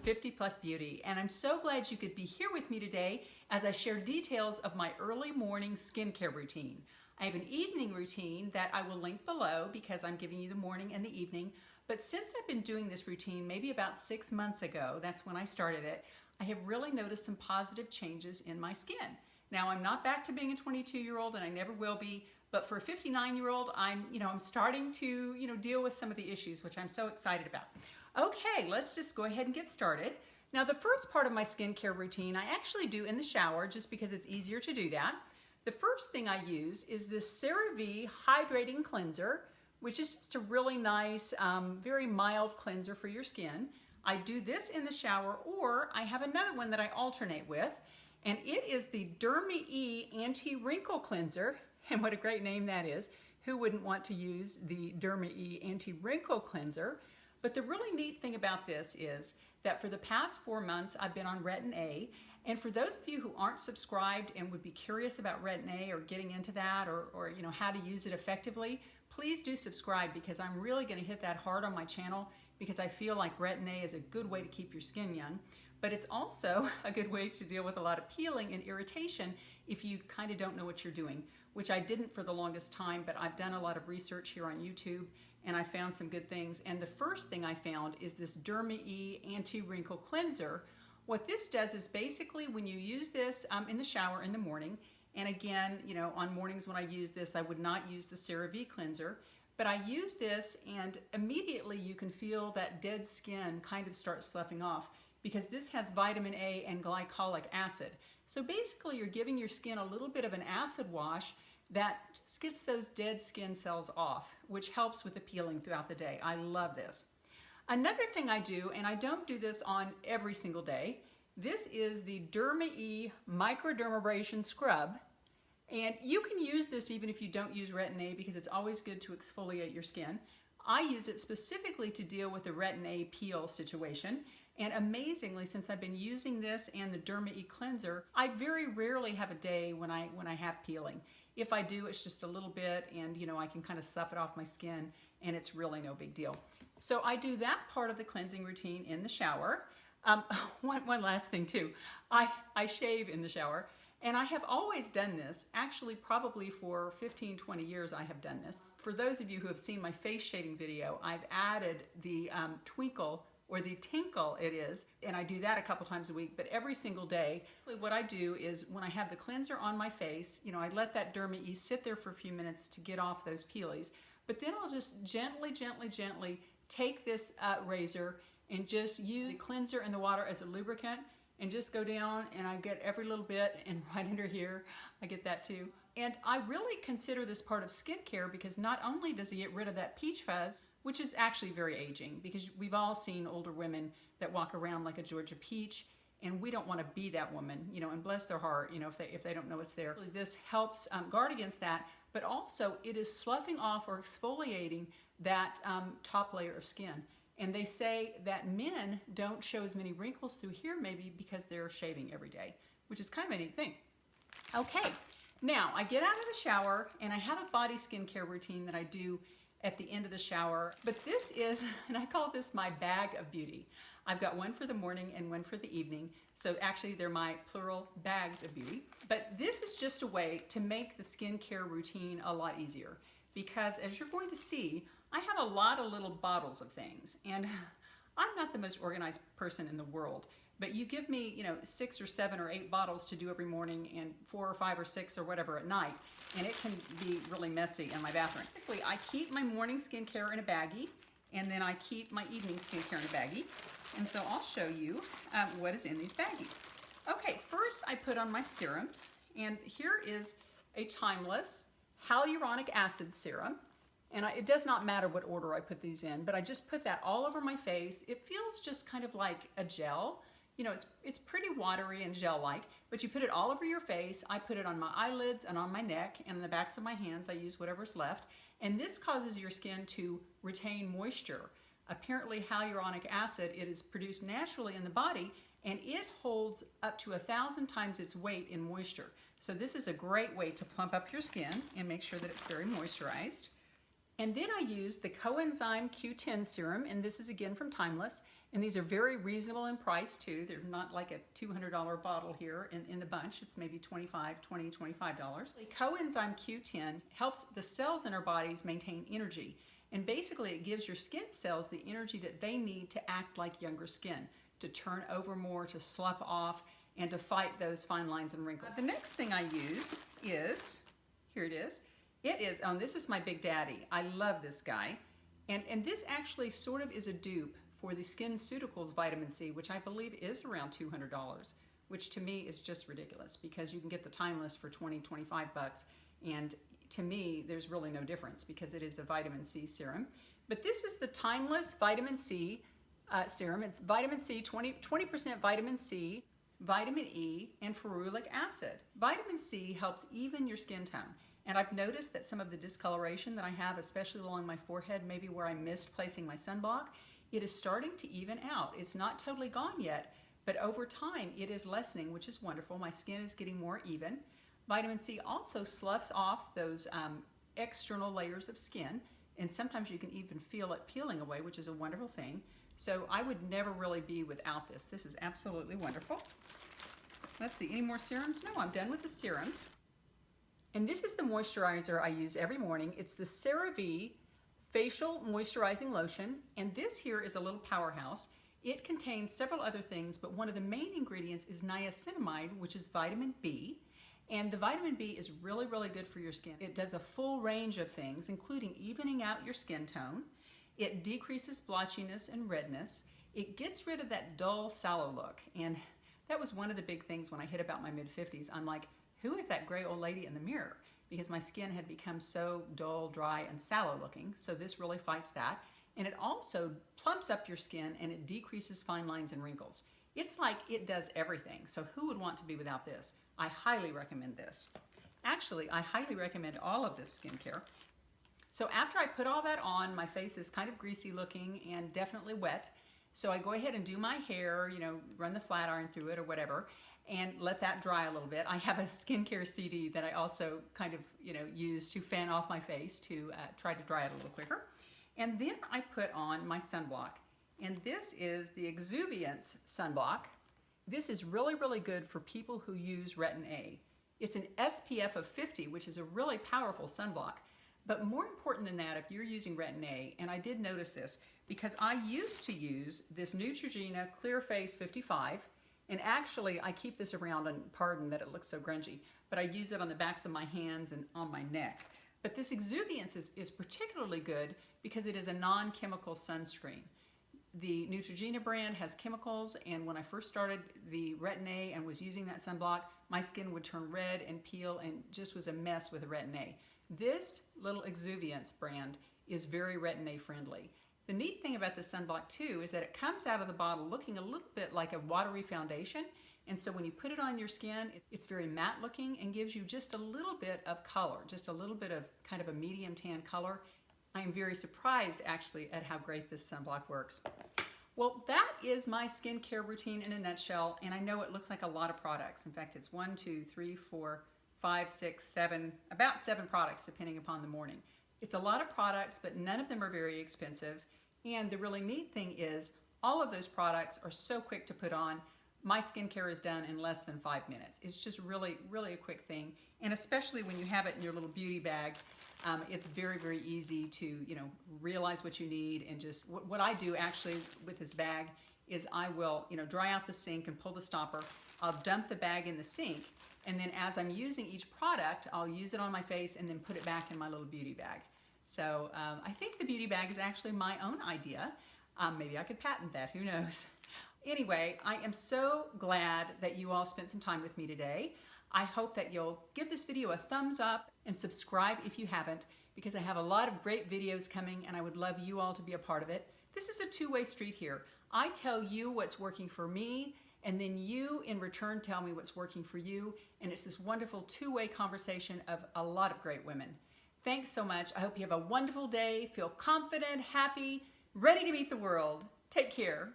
50 Plus Beauty, and I'm so glad you could be here with me today as I share details of my early morning skincare routine. I have an evening routine that I will link below because I'm giving you the morning and the evening, but since I've been doing this routine maybe about 6 months ago, that's when I started it, I have really noticed some positive changes in my skin. Now, I'm not back to being a 22-year-old and I never will be, but for a 59-year-old, I'm starting to, deal with some of the issues, which I'm so excited about. Okay, let's just go ahead and get started. Now, the first part of my skincare routine I actually do in the shower just because it's easier to do that. The first thing I use is this CeraVe Hydrating Cleanser, which is just a really nice, very mild cleanser for your skin. I do this in the shower, or I have another one that I alternate with, and it is the Derma Anti-Wrinkle Cleanser, and what a great name that is. Who wouldn't want to use the Derma Anti-Wrinkle Cleanser? But the really neat thing about this is that for the past 4 months, I've been on Retin-A, and for those of you who aren't subscribed and would be curious about Retin-A or getting into that or how to use it effectively, please do subscribe because I'm really going to hit that hard on my channel because I feel like Retin-A is a good way to keep your skin young, but it's also a good way to deal with a lot of peeling and irritation if you kind of don't know what you're doing, which I didn't for the longest time, but I've done a lot of research here on YouTube and I found some good things. And the first thing I found is this Derma Anti-Wrinkle Cleanser. What this does is basically when you use this in the shower in the morning, and again, on mornings when I use this, I would not use the CeraVe cleanser, but I use this and immediately you can feel that dead skin kind of start sloughing off because this has vitamin A and glycolic acid. So basically you're giving your skin a little bit of an acid wash that just gets those dead skin cells off, which helps with the peeling throughout the day. I love this. Another thing I do, and I don't do this on every single day, this is the Derma Microdermabrasion Scrub. And you can use this even if you don't use Retin-A because it's always good to exfoliate your skin. I use it specifically to deal with the Retin-A peel situation. And amazingly, since I've been using this and the Derma cleanser, I very rarely have a day when I have peeling. If I do, it's just a little bit and I can kind of slough it off my skin and it's really no big deal. So I do that part of the cleansing routine in the shower. One last thing too, I shave in the shower and I have always done this, actually probably for 15-20 years I have done this. For those of you who have seen my face shaving video, I've added the twinkle or the tinkle it is, and I do that a couple times a week, but every single day, what I do is when I have the cleanser on my face, I let that Derma sit there for a few minutes to get off those peelies, but then I'll just gently take this razor and just use the cleanser and the water as a lubricant and just go down and I get every little bit, and right under here, I get that too. And I really consider this part of skincare because not only does it get rid of that peach fuzz, which is actually very aging because we've all seen older women that walk around like a Georgia peach and we don't want to be that woman, and bless their heart, if they don't know it's there. This helps guard against that, but also it is sloughing off or exfoliating that top layer of skin. And they say that men don't show as many wrinkles through here maybe because they're shaving every day, which is kind of a neat thing. Okay, now I get out of the shower and I have a body skincare routine that I do at the end of the shower, but this is, and I call this my bag of beauty. I've got one for the morning and one for the evening, so actually they're my plural bags of beauty. But this is just a way to make the skincare routine a lot easier because as you're going to see, I have a lot of little bottles of things, and I'm not the most organized person in the world, but you give me, 6 or 7 or 8 bottles to do every morning and 4 or 5 or 6 or whatever at night, and it can be really messy in my bathroom. Basically, I keep my morning skincare in a baggie, and then I keep my evening skincare in a baggie, and so I'll show you what is in these baggies. Okay, first I put on my serums, and here is a Timeless Hyaluronic Acid Serum. And it does not matter what order I put these in, but I just put that all over my face. It feels just kind of like a gel. It's pretty watery and gel-like, but you put it all over your face. I put it on my eyelids and on my neck and the backs of my hands. I use whatever's left. And this causes your skin to retain moisture. Apparently hyaluronic acid, it is produced naturally in the body and it holds up to 1,000 times its weight in moisture. So this is a great way to plump up your skin and make sure that it's very moisturized. And then I use the Coenzyme Q10 Serum, and this is again from Timeless, And these are very reasonable in price too. They're not like a $200 bottle here in the bunch. It's maybe $25. Coenzyme Q10 helps the cells in our bodies maintain energy. And basically it gives your skin cells the energy that they need to act like younger skin, to turn over more, to slough off, and to fight those fine lines and wrinkles. The next thing I use is, here it is. This is my Big Daddy. I love this guy. And this actually sort of is a dupe for the SkinCeuticals vitamin C, which I believe is around $200, which to me is just ridiculous because you can get the Timeless for 20, 25 bucks. And to me, there's really no difference because it is a vitamin C serum. But this is the Timeless Vitamin C serum. It's vitamin C, 20% vitamin C, vitamin E, and ferulic acid. Vitamin C helps even your skin tone. And I've noticed that some of the discoloration that I have, especially along my forehead, maybe where I missed placing my sunblock, it is starting to even out. It's not totally gone yet, but over time it is lessening, which is wonderful. My skin is getting more even. Vitamin C also sloughs off those external layers of skin, and sometimes you can even feel it peeling away, which is a wonderful thing. So I would never really be without this. This is absolutely wonderful. Let's see, any more serums? No, I'm done with the serums. And this is the moisturizer I use every morning. It's the CeraVe Facial Moisturizing Lotion, and this here is a little powerhouse. It contains several other things, but one of the main ingredients is niacinamide, which is vitamin B. And the vitamin B is really, really good for your skin. It does a full range of things, including evening out your skin tone. It decreases blotchiness and redness. It gets rid of that dull, sallow look. And that was one of the big things when I hit about my mid-50s. I'm like, who is that gray old lady in the mirror? Because my skin had become so dull, dry, and sallow looking. So this really fights that. And it also plumps up your skin and it decreases fine lines and wrinkles. It's like it does everything. So who would want to be without this? I highly recommend this. Actually, I highly recommend all of this skincare. So after I put all that on, my face is kind of greasy looking and definitely wet. So I go ahead and do my hair, run the flat iron through it or whatever, and let that dry a little bit. I have a skincare CD that I also kind of, use to fan off my face to try to dry it a little quicker. And then I put on my sunblock. And this is the Exuviance sunblock. This is really, really good for people who use Retin-A. It's an SPF of 50, which is a really powerful sunblock. But more important than that, if you're using Retin-A, and I did notice this, because I used to use this Neutrogena Clear Face 55, and actually I keep this around, and pardon that it looks so grungy, but I use it on the backs of my hands and on my neck. But this Exuviance is particularly good because it is a non-chemical sunscreen. The Neutrogena brand has chemicals, and when I first started the Retin-A and was using that sunblock, my skin would turn red and peel and just was a mess with the Retin-A. This little Exuviance brand is very Retin-A friendly. The neat thing about this sunblock too is that it comes out of the bottle looking a little bit like a watery foundation, and so when you put it on your skin, it's very matte looking and gives you just a little bit of color, just a little bit of kind of a medium tan color. I am very surprised actually at how great this sunblock works. Well, that is my skincare routine in a nutshell, and I know it looks like a lot of products. In fact, it's 1, 2, 3, 4, 5, 6, 7, about 7 products depending upon the morning. It's a lot of products, but none of them are very expensive. And the really neat thing is all of those products are so quick to put on. My skincare is done in less than 5 minutes. It's just really, really a quick thing. And especially when you have it in your little beauty bag, it's very, very easy to, realize what you need. And just what I do actually with this bag is I will, dry out the sink and pull the stopper. I'll dump the bag in the sink. And then as I'm using each product, I'll use it on my face and then put it back in my little beauty bag. So I think the beauty bag is actually my own idea. Maybe I could patent that, who knows? Anyway, I am so glad that you all spent some time with me today. I hope that you'll give this video a thumbs up and subscribe if you haven't, because I have a lot of great videos coming and I would love you all to be a part of it. This is a two-way street here. I tell you what's working for me, and then you in return tell me what's working for you, and it's this wonderful two-way conversation of a lot of great women. Thanks so much. I hope you have a wonderful day, feel confident, happy, ready to meet the world. Take care.